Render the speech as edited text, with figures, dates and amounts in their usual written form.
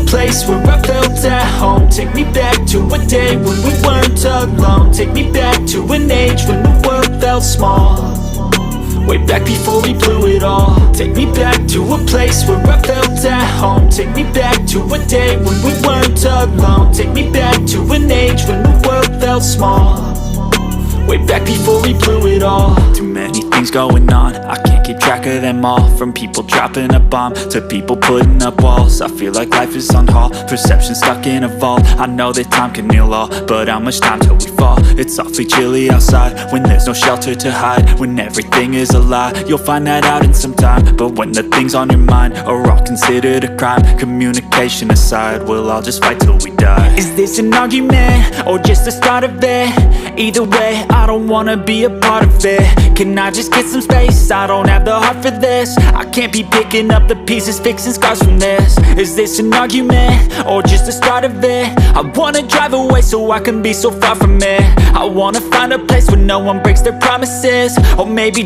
a place where I felt at home. Take me back to a day when we weren't alone. Take me back to an age when the world felt small, way back before we blew it all. Take me back to a place where I felt at home. Take me back to a day when we weren't alone. Take me back to an age when the world felt small, way back before we blew it all. Too many things going on, I can't keep track of them all. From people dropping a bomb to people putting up walls. I feel like life is on hold, perception stuck in a vault. I know that time can heal all, but how much time till we fall? It's awfully chilly outside when there's no shelter to hide. When everything is a lie, you'll find that out in some time. But when the things on your mind are all considered a crime, communication aside, we'll all just fight till we die. Is this an argument or just the start of it? Either way, I don't wanna be a part of it. Can I just get some space? I don't have the heart for this. I can't be picking up the pieces, fixing scars from this. Is this an argument or just the start of it? I wanna drive away so I can be so far from it. I wanna find a place where no one breaks their promises. Or maybe